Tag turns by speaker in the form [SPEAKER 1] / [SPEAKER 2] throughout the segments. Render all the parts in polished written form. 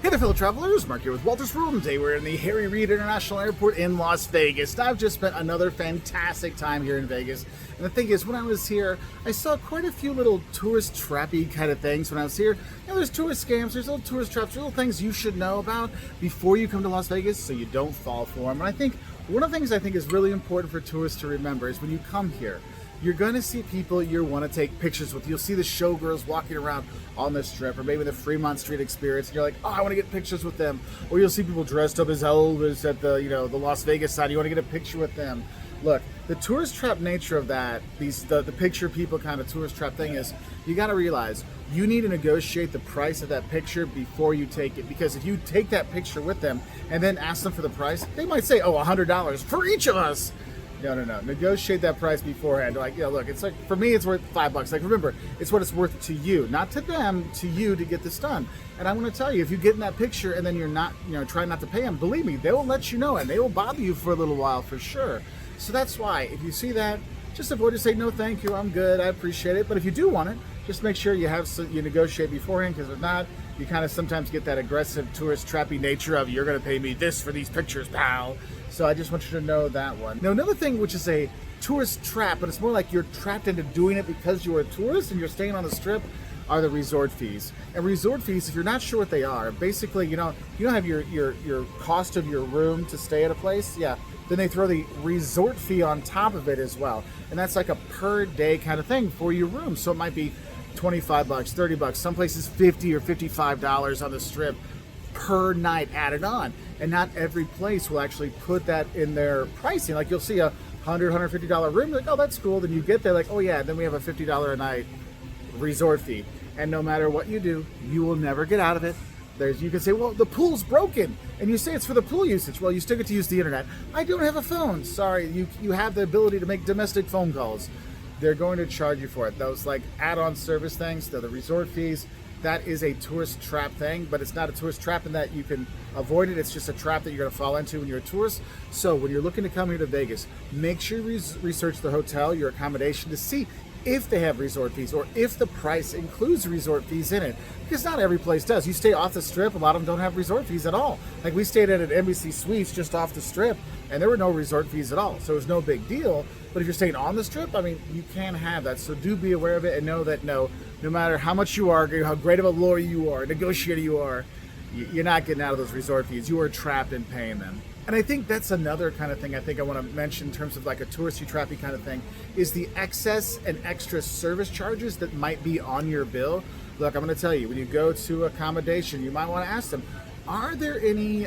[SPEAKER 1] Hey there, fellow travelers. Mark here with Woltersworld, and today we're in the Harry Reid International Airport in Las Vegas. Now, I've just spent another fantastic time here in Vegas. And the thing is, when I was here, I saw quite a few little tourist trappy kind of things when I was here. There's tourist scams, there's little tourist traps, little things you should know about before you come to Las Vegas so you don't fall for them. And I think one of the things I think is really important for tourists to remember is when you come here, you're going to see people you want to take pictures with. You'll see the showgirls walking around on the Strip, or maybe the Fremont Street experience, and you're like, oh, I want to get pictures with them. Or you'll see people dressed up as Elvis at the Las Vegas side. You want to get a picture with them. Look, the tourist trap nature of that, the picture people kind of tourist trap thing is, you got to realize you need to negotiate the price of that picture before you take it. Because if you take that picture with them and then ask them for the price, they might say, oh, $100 for each of us. No. Negotiate that price beforehand. Like, look, it's like, for me, it's worth $5. Like, remember, it's what it's worth to you, not to them, to you to get this done. And I want to tell you, if you get in that picture and then you're not, trying not to pay them, believe me, they will let you know and they will bother you for a little while for sure. So that's why, if you see that, just avoid to say, no, thank you, I'm good, I appreciate it. But if you do want it, just make sure you negotiate beforehand, because if not, you kind of sometimes get that aggressive tourist trappy nature of, you're going to pay me this for these pictures, pal. So I just want you to know that one. Now, another thing which is a tourist trap, but it's more like you're trapped into doing it because you're a tourist and you're staying on the Strip, are the resort fees. And resort fees, if you're not sure what they are, basically, you don't have your cost of your room to stay at a place, then they throw the resort fee on top of it as well. And that's like a per day kind of thing for your room. So it might be $25, $30, some places $50 or $55 on the Strip per night added on. And not every place will actually put that in their pricing. Like, you'll see a $100, $150 room, like, oh, that's cool. Then you get there, like, oh yeah, then we have a $50 a night resort fee. And no matter what you do, you will never get out of it. You can say, well, the pool's broken, and you say it's for the pool usage. Well, you still get to use the internet. I don't have a phone. Sorry, you have the ability to make domestic phone calls. They're going to charge you for it. Those like add-on service things, the resort fees, that is a tourist trap thing, but it's not a tourist trap in that you can avoid it. It's just a trap that you're going to fall into when you're a tourist. So when you're looking to come here to Vegas, make sure you research the hotel, your accommodation, to see if they have resort fees or if the price includes resort fees in it. Because not every place does. You stay off the Strip, a lot of them don't have resort fees at all. Like, we stayed at an Embassy Suites just off the Strip, and there were no resort fees at all. So it was no big deal. But if you're staying on the Strip, I mean, you can have that. So do be aware of it and know that no matter how much you argue, how great of a lawyer you are, negotiator you are, you're not getting out of those resort fees. You are trapped in paying them. And I think that's another kind of thing I think I want to mention in terms of like a touristy trappy kind of thing, is the excess and extra service charges that might be on your bill. Look, I'm going to tell you, when you go to accommodation, you might want to ask them, are there any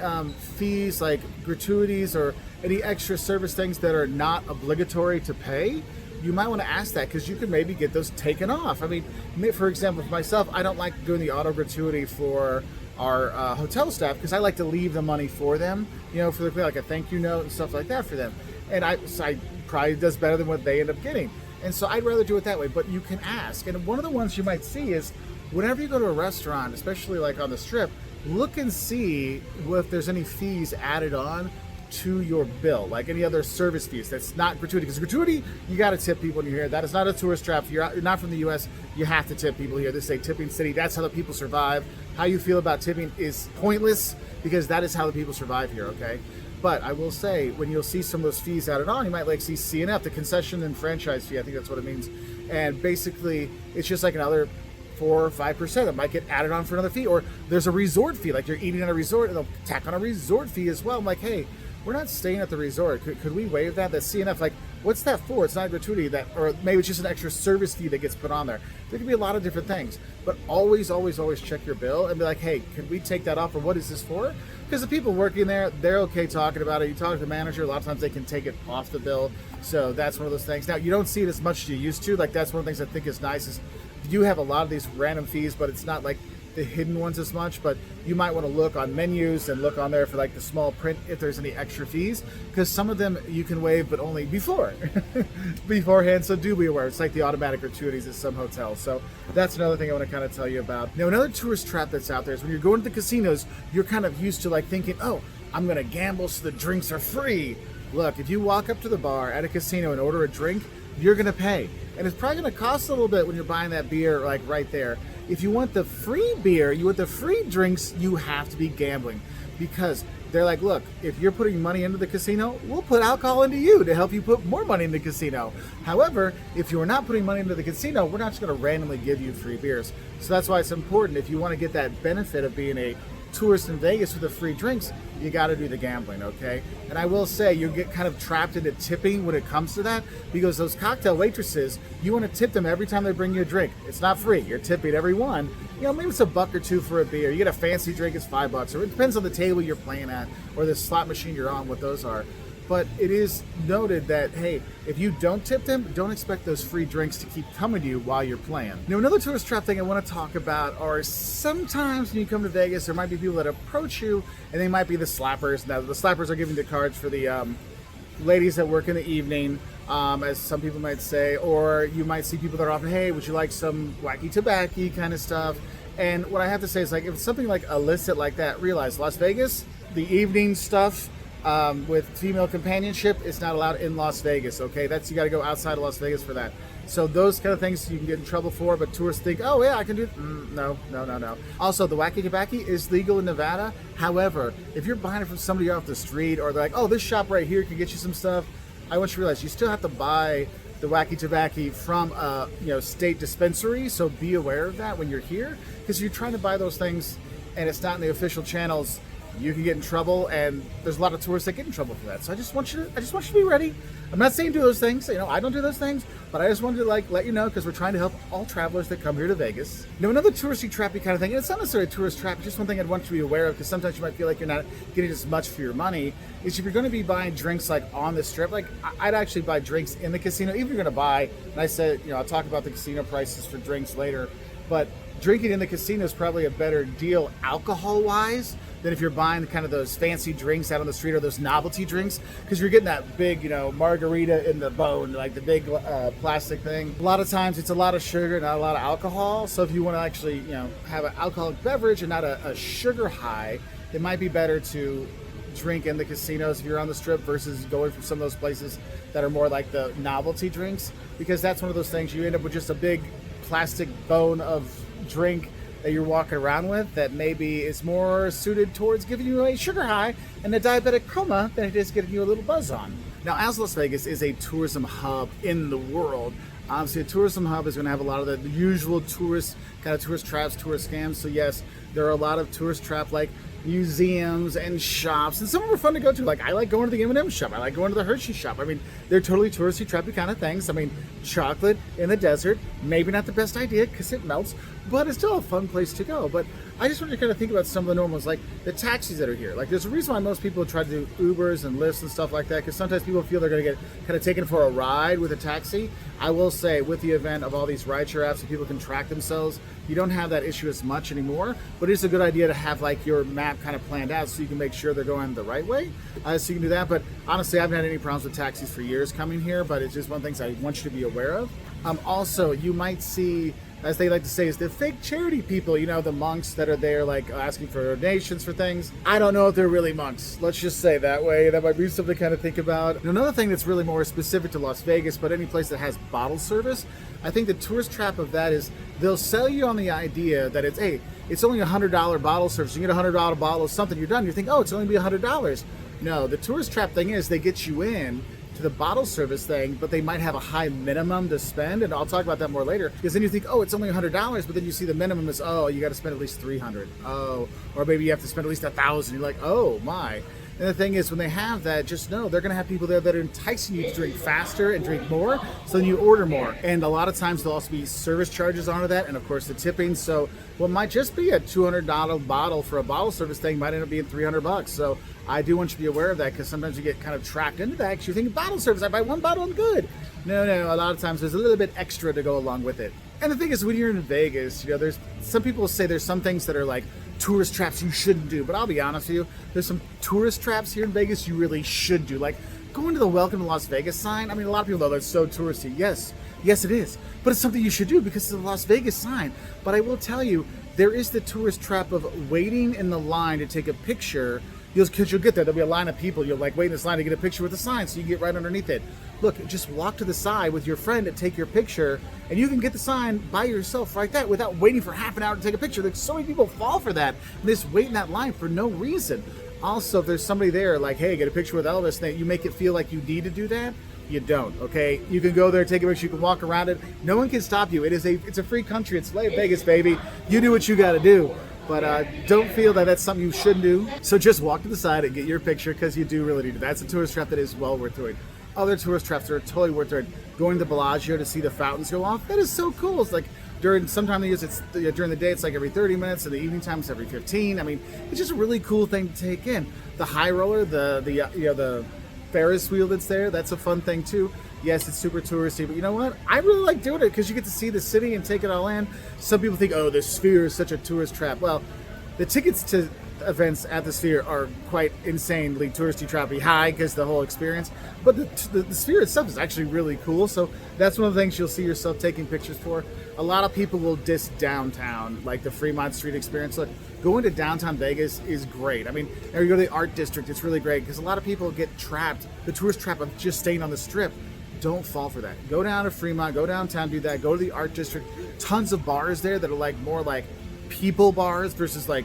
[SPEAKER 1] fees like gratuities or any extra service things that are not obligatory to pay? You might want to ask that, because you could maybe get those taken off. I mean, for example, for myself, I don't like doing the auto gratuity for our hotel staff, because I like to leave the money for them, for like a thank you note and stuff like that for them. And I probably does better than what they end up getting. And so I'd rather do it that way, but you can ask. And one of the ones you might see is, whenever you go to a restaurant, especially like on the Strip, look and see if there's any fees added on to your bill, like any other service fees that's not gratuity. Because gratuity, you got to tip people when you're here. That is not a tourist trap. If you're not from the U.S., you have to tip people here. This is a tipping city. That's how the people survive. How you feel about tipping is pointless, because that is how the people survive here, okay? But I will say, when you'll see some of those fees added on, you might like see CNF, the concession and franchise fee. I think that's what it means. And basically, it's just like another 4 or 5% that might get added on for another fee. Or there's a resort fee, like you're eating at a resort and they'll tack on a resort fee as well. I'm like, hey, we're not staying at the resort. Could we waive that? That CNF, like, what's that for? It's not gratuity, or maybe it's just an extra service fee that gets put on there. There could be a lot of different things, but always check your bill and be like, hey, can we take that off, or what is this for? Because the people working there, they're okay talking about it. You talk to the manager, a lot of times they can take it off the bill. So that's one of those things. Now, you don't see it as much as you used to. Like, that's one of the things I think is nice, is you have a lot of these random fees, but it's not like the hidden ones as much. But you might want to look on menus and look on there for like the small print if there's any extra fees, because some of them you can waive, but only beforehand. So do be aware. It's like the automatic gratuities at some hotels. So that's another thing I want to kind of tell you about. Now, another tourist trap that's out there is when you're going to the casinos, you're kind of used to like thinking, oh, I'm going to gamble so the drinks are free. Look, if you walk up to the bar at a casino and order a drink, you're going to pay. and it's probably going to cost a little bit when you're buying that beer like right there. If you want the free beer, you want the free drinks, you have to be gambling, because they're like, look, if you're putting money into the casino, we'll put alcohol into you to help you put more money in the casino. However, if you're not putting money into the casino, we're not just going to randomly give you free beers. So that's why it's important, if you want to get that benefit of being a tourist in Vegas with the free drinks, you got to do the gambling, okay? And I will say, you get kind of trapped into tipping when it comes to that, because those cocktail waitresses, you want to tip them every time they bring you a drink. It's not free. You're tipping every one. You know, maybe it's $1 or $2 for a beer. You get a fancy drink, it's $5, or it depends on the table you're playing at or the slot machine you're on, what those are. But it is noted that, hey, if you don't tip them, don't expect those free drinks to keep coming to you while you're playing. Now, another tourist trap thing I want to talk about are sometimes when you come to Vegas, there might be people that approach you, and they might be the slappers. Now, the slappers are giving the cards for the ladies that work in the evening, as some people might say, or you might see people that are offering, hey, would you like some wacky tobacco kind of stuff? And what I have to say is, like, if it's something like illicit like that, realize Las Vegas, the evening stuff, with female companionship, it's not allowed in Las Vegas, okay? You got to go outside of Las Vegas for that. So those kind of things you can get in trouble for, but tourists think, oh yeah, I can do it. No. Also, the wacky tobacco is legal in Nevada. However, if you're buying it from somebody off the street, or they're like, oh, this shop right here can get you some stuff, I want you to realize you still have to buy the wacky tobacco from a state dispensary, so be aware of that when you're here, because you're trying to buy those things and it's not in the official channels, you can get in trouble, and there's a lot of tourists that get in trouble for that. So I just want you to be ready. I'm not saying do those things. I don't do those things, but I just wanted to let you know, because we're trying to help all travelers that come here to Vegas. Now, another touristy trappy kind of thing, and it's not necessarily a tourist trap, it's just one thing I'd want you to be aware of, because sometimes you might feel like you're not getting as much for your money, is if you're going to be buying drinks like on the strip, like I'd actually buy drinks in the casino, even if you're going to buy, and I said, I'll talk about the casino prices for drinks later, but drinking in the casino is probably a better deal alcohol-wise than if you're buying kind of those fancy drinks out on the street, or those novelty drinks, because you're getting that big, margarita in the bone, like the big plastic thing. A lot of times it's a lot of sugar, not a lot of alcohol. So if you want to actually, have an alcoholic beverage and not a sugar high, it might be better to drink in the casinos if you're on the strip versus going from some of those places that are more like the novelty drinks, because that's one of those things you end up with just a big plastic bone of drink that you're walking around with that maybe is more suited towards giving you a sugar high and a diabetic coma than it is getting you a little buzz on. Now, as Las Vegas is a tourism hub in the world, obviously a tourism hub is going to have a lot of the usual tourist traps, tourist scams. So yes, there are a lot of tourist trap like museums and shops, and some of them are fun to go to. Like, I like going to the M&M shop, I like going to the Hershey shop. I mean, they're totally touristy, trappy kind of things. I mean, chocolate in the desert, maybe not the best idea because it melts, but it's still a fun place to go. But I just want to kind of think about some of the normals, like the taxis that are here. Like, there's a reason why most people try to do Ubers and Lyfts and stuff like that, because sometimes people feel they're going to get kind of taken for a ride with a taxi. I will say, with the event of all these rideshare apps that people can track themselves, you don't have that issue as much anymore, but it's a good idea to have like your map kind of planned out so you can make sure they're going the right way. So you can do that. But honestly, I haven't had any problems with taxis for years coming here, but it's just one of the things I want you to be aware of. Also, you might see, as they like to say, is the fake charity people, the monks that are there like asking for donations for things. I don't know if they're really monks. Let's just say that way. That might be something to kind of think about. And another thing that's really more specific to Las Vegas, but any place that has bottle service, I think the tourist trap of that is they'll sell you on the idea that it's only $100 bottle service. You get a $100 bottle of something, you're done. You think, it's only be $100. No, the tourist trap thing is they get you in to the bottle service thing, but they might have a high minimum to spend, and I'll talk about that more later, because then you think, it's only $100, but then you see the minimum is, you got to spend at least $300. Or maybe you have to spend at least $1,000. You're like, oh my. And the thing is, when they have that, just know they're going to have people there that are enticing you to drink faster and drink more, so then you order more. And a lot of times there'll also be service charges onto that, and of course the tipping. So what might just be a $200 bottle for a bottle service thing might end up being $300. So I do want you to be aware of that, because sometimes you get kind of trapped into that because you're thinking bottle service, I buy one bottle, I'm good. No, a lot of times there's a little bit extra to go along with it. And the thing is, when you're in Vegas, there's some people say there's some things that are like tourist traps you shouldn't do, but I'll be honest with you, there's some tourist traps here in Vegas you really should do. Like going to the Welcome to Las Vegas sign. I mean, a lot of people know that's so touristy. Yes, it is, but it's something you should do because it's a Las Vegas sign. But I will tell you, there is the tourist trap of waiting in the line to take a picture you'll get there. There'll be a line of people. You'll like wait in this line to get a picture with the sign, so you can get right underneath it. Look, just walk to the side with your friend and take your picture, and you can get the sign by yourself right there without waiting for half an hour to take a picture. Like, so many people fall for that, and they just wait in that line for no reason. Also, if there's somebody there like, hey, get a picture with Elvis, then you make it feel like you need to do that. You don't, okay? You can go there, take a picture, you can walk around it. No one can stop you. It's a free country. It's Las Vegas, baby. You do what you got to do. But don't feel that that's something you shouldn't do. So just walk to the side and get your picture, because you do really need it. That's a tourist trap that is well worth doing. Other tourist traps are totally worth doing. Going to Bellagio to see the fountains go off, that is so cool. It's like during during the day it's like every 30 minutes, and the evening time it's every 15. I mean, it's just a really cool thing to take in. The high roller, the Ferris wheel that's there, that's a fun thing too. Yes, it's super touristy, but you know what? I really like doing it because you get to see the city and take it all in. Some people think, oh, the Sphere is such a tourist trap. Well, the tickets to events at the Sphere are quite insanely touristy trappy high because the whole experience. But the Sphere itself is actually really cool. So that's one of the things you'll see yourself taking pictures for. A lot of people will diss downtown, like the Fremont Street experience. Look, going to downtown Vegas is great. I mean, you go to the art district, it's really great because a lot of people get trapped, the tourist trap of just staying on the strip. Don't fall for that. Go down to Fremont, go downtown, do that. Go to the art district. Tons of bars there that are like more like people bars versus like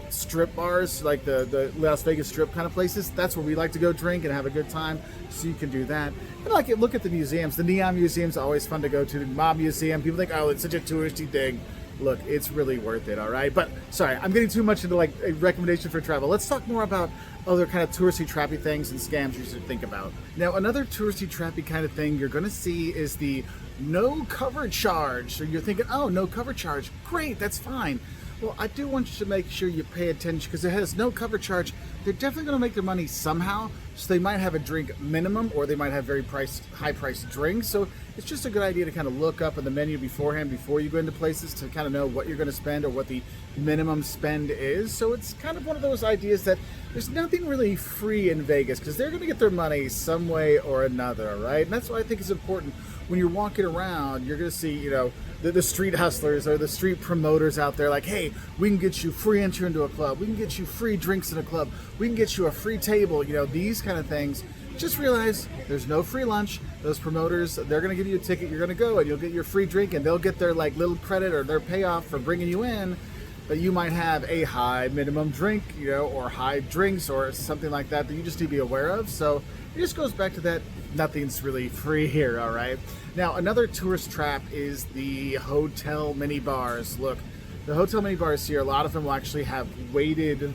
[SPEAKER 1] strip bars, like the Las Vegas Strip kind of places. That's where we like to go drink and have a good time. So you can do that. And like look at the museums. The Neon Museum's always fun to go to. The Mob Museum. People think, oh, it's such a touristy thing. Look, it's really worth it, all right? But, sorry, I'm getting too much into, like, a recommendation for travel. Let's talk more about other kind of touristy, trappy things and scams you should think about. Now, another touristy, trappy kind of thing you're going to see is the no cover charge. So you're thinking, oh, no cover charge. Great, that's fine. Well, I do want you to make sure you pay attention because it has no cover charge. They're definitely going to make their money somehow. So they might have a drink minimum, or they might have very high-priced drinks. So it's just a good idea to kind of look up on the menu beforehand before you go into places to kind of know what you're going to spend or what the minimum spend is. So it's kind of one of those ideas that there's nothing really free in Vegas because they're going to get their money some way or another, right? And that's why I think it's important when you're walking around, you're going to see, the street hustlers or the street promoters out there like, hey, we can get you free entry into a club. We can get you free drinks in a club. We can get you a free table, these kind of things. Just realize there's no free lunch. Those promoters, they're going to give you a ticket. You're going to go and you'll get your free drink and they'll get their like little credit or their payoff for bringing you in. But you might have a high minimum drink, or high drinks or something like that you just need to be aware of. So it just goes back to that. Nothing's really free here, all right? Now, another tourist trap is the hotel mini bars. Look, the hotel mini bars here, a lot of them will actually have weighted,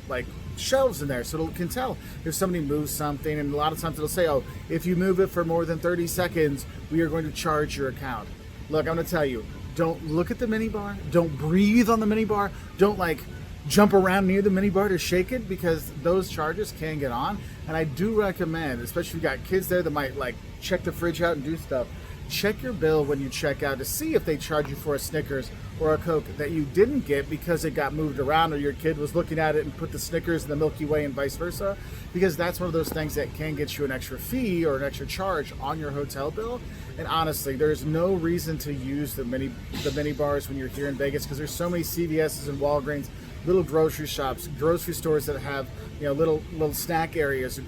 [SPEAKER 1] like shelves in there. So it can tell if somebody moves something. And a lot of times it'll say, oh, if you move it for more than 30 seconds, we are going to charge your account. Look, I'm going to tell you, don't look at the mini bar. Don't breathe on the mini bar. Don't like jump around near the mini bar to shake it because those charges can get on. And I do recommend, especially if you've got kids there that might like check the fridge out and do stuff, check your bill when you check out to see if they charge you for a Snickers or a Coke that you didn't get because it got moved around or your kid was looking at it and put the Snickers in the Milky Way and vice versa, because that's one of those things that can get you an extra fee or an extra charge on your hotel bill. And honestly, there's no reason to use the mini bars when you're here in Vegas because there's so many CVS's and Walgreens, little grocery shops, grocery stores that have little snack areas,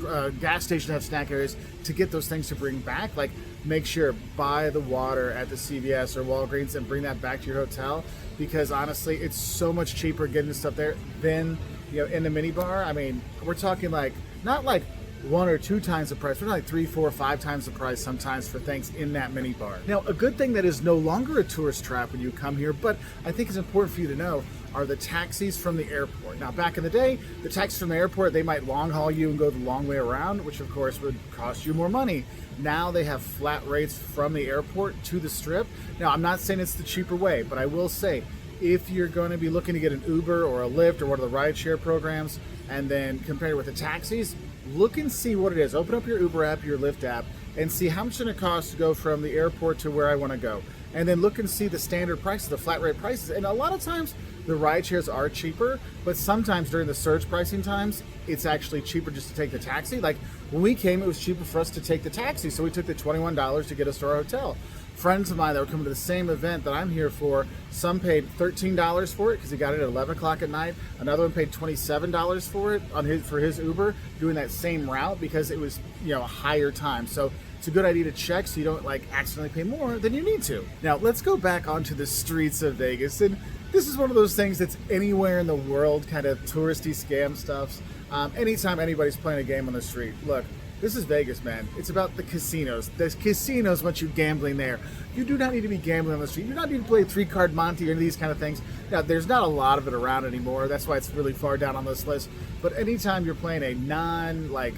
[SPEAKER 1] gas stations have snack areas to get those things to bring back. Like, make sure buy the water at the CVS or Walgreens and bring that back to your hotel because honestly, it's so much cheaper getting the stuff there than in the mini bar. I mean, we're talking like not like 1 or 2 times the price. We're like 3, 4, 5 times the price sometimes for things in that mini bar. Now, a good thing that is no longer a tourist trap when you come here, but I think it's important for you to know, are the taxis from the airport. Now, back in the day, the taxis from the airport, they might long haul you and go the long way around, which of course would cost you more money. Now they have flat rates from the airport to the strip. Now, I'm not saying it's the cheaper way, but I will say, if you're going to be looking to get an Uber or a Lyft or one of the rideshare programs and then compare it with the taxis, look and see what it is. Open up your Uber app, your Lyft app, and see how much it's going to cost to go from the airport to where I want to go. And then look and see the standard prices, the flat rate prices. And a lot of times the ride shares are cheaper, but sometimes during the surge pricing times, it's actually cheaper just to take the taxi. Like when we came, it was cheaper for us to take the taxi. So we took the $21 to get us to our hotel. friends of mine that were coming to the same event that I'm here for, some paid $13 for it because he got it at 11 o'clock at night. Another one paid $27 for it for his Uber, doing that same route because it was, a higher time. So it's a good idea to check so you don't like accidentally pay more than you need to. Now let's go back onto the streets of Vegas, and this is one of those things that's anywhere in the world, kind of touristy scam stuff. Anytime anybody's playing a game on the street, look, this is Vegas, man. It's about the casinos. The casinos want you gambling there. You do not need to be gambling on the street. You do not need to play 3-card Monte or any of these kind of things. Now, there's not a lot of it around anymore. That's why it's really far down on this list. But anytime you're playing a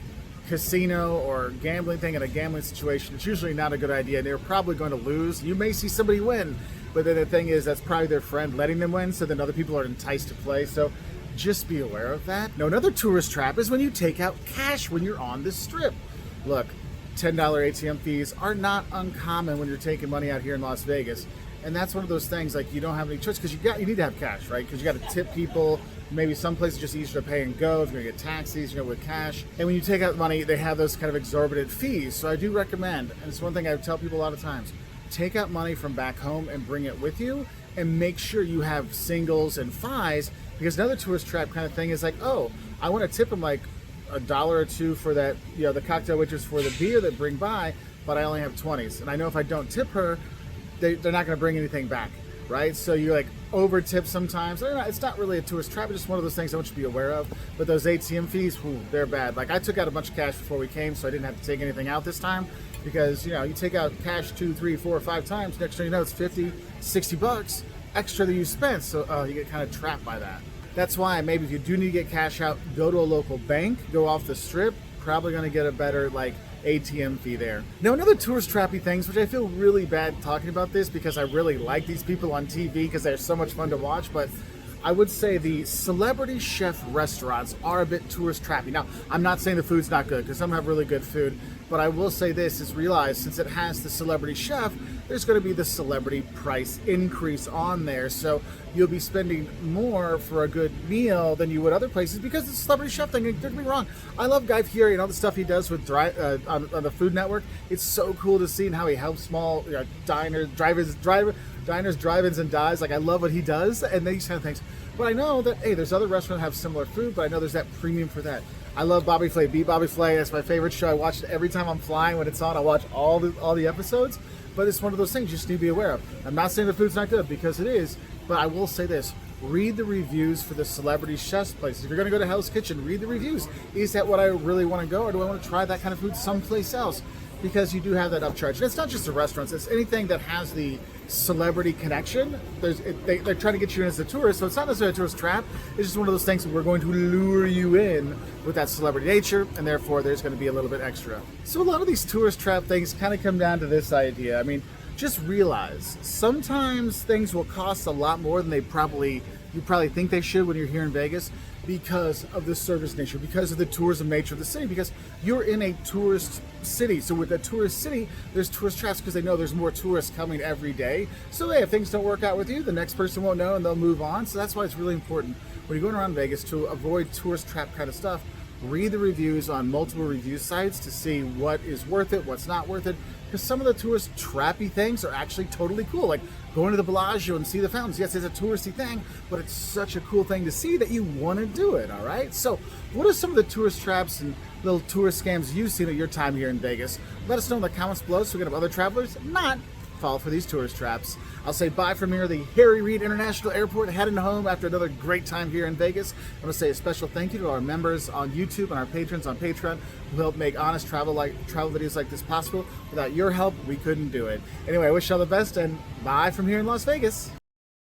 [SPEAKER 1] casino or gambling thing in a gambling situation, it's usually not a good idea. They're probably going to lose. You may see somebody win, but then the thing is that's probably their friend letting them win, so then other people are enticed to play. So just be aware of that. Now, another tourist trap is when you take out cash when you're on the strip. Look, $10 ATM fees are not uncommon when you're taking money out here in Las Vegas. And that's one of those things, like, you don't have any choice because you need to have cash, right? Because you got to tip people. Maybe some places just easier to pay and go. If you're going to get taxis, with cash. And when you take out money, they have those kind of exorbitant fees. So I do recommend, and it's one thing I tell people a lot of times, take out money from back home and bring it with you, and make sure you have singles and fives, because another tourist trap kind of thing is like, oh, I want to tip them like $1 or $2 for that, the cocktail waitress for the beer that bring by, but I only have 20s. And I know if I don't tip her, they're not going to bring anything back, right? So you like over tip sometimes. It's not really a tourist trap, it's just one of those things I want you to be aware of. But those ATM fees, they're bad. Like, I took out a bunch of cash before we came, so I didn't have to take anything out this time, because you take out cash 2, 3, 4, 5 times, next thing you know it's 50, 60 bucks extra that you spent. So you get kind of trapped by that. That's why maybe if you do need to get cash out, go to a local bank, go off the strip, probably going to get a better ATM fee there. Now, another tourist trappy things, which I feel really bad talking about this because I really like these people on TV because they're so much fun to watch, but I would say the celebrity chef restaurants are a bit tourist trappy. Now, I'm not saying the food's not good, because some have really good food, but I will say this is realize, since it has the celebrity chef, there's going to be the celebrity price increase on there. So you'll be spending more for a good meal than you would other places because it's a celebrity chef thing. Don't get me wrong. I love Guy Fieri and all the stuff he does with on the Food Network. It's so cool to see how he helps small diners, drive-ins, and dives. Like, I love what he does and these kind of things. But I know that, hey, there's other restaurants that have similar food, but I know there's that premium for that. I love Bobby Flay. Beat Bobby Flay. That's my favorite show. I watch it every time I'm flying. When it's on, I watch all the episodes. But it's one of those things you just need to be aware of. I'm not saying the food's not good, because it is, but I will say this. Read the reviews for the celebrity chefs places. If you're going to go to Hell's Kitchen, read the reviews. Is that what I really want to go, or do I want to try that kind of food someplace else? Because you do have that upcharge. And it's not just the restaurants. It's anything that has the celebrity connection. They're trying to get you in as a tourist, so it's not necessarily a tourist trap. It's just one of those things where we're going to lure you in with that celebrity nature, and therefore there's going to be a little bit extra. So a lot of these tourist trap things kind of come down to this idea. I mean, just realize sometimes things will cost a lot more than you probably think they should when you're here in Vegas, because of the service nature, because of the tourism nature of the city, because you're in a tourist city. So with a tourist city, there's tourist traps because they know there's more tourists coming every day. So hey, if things don't work out with you, the next person won't know and they'll move on. So that's why it's really important when you're going around Vegas to avoid tourist trap kind of stuff. Read the reviews on multiple review sites to see what is worth it, what's not worth it. Because some of the tourist trappy things are actually totally cool. Like going to the Bellagio and see the fountains. Yes, it's a touristy thing, but it's such a cool thing to see that you want to do it, all right? So what are some of the tourist traps and little tourist scams you've seen at your time here in Vegas? Let us know in the comments below so we can have other travelers not fall for these tourist traps. I'll say bye from here, the Harry Reid International Airport, heading home after another great time here in Vegas. I want to say a special thank you to our members on YouTube and our patrons on Patreon who help make honest travel videos like this possible. Without your help, we couldn't do it. Anyway, I wish you all the best, and bye from here in Las Vegas.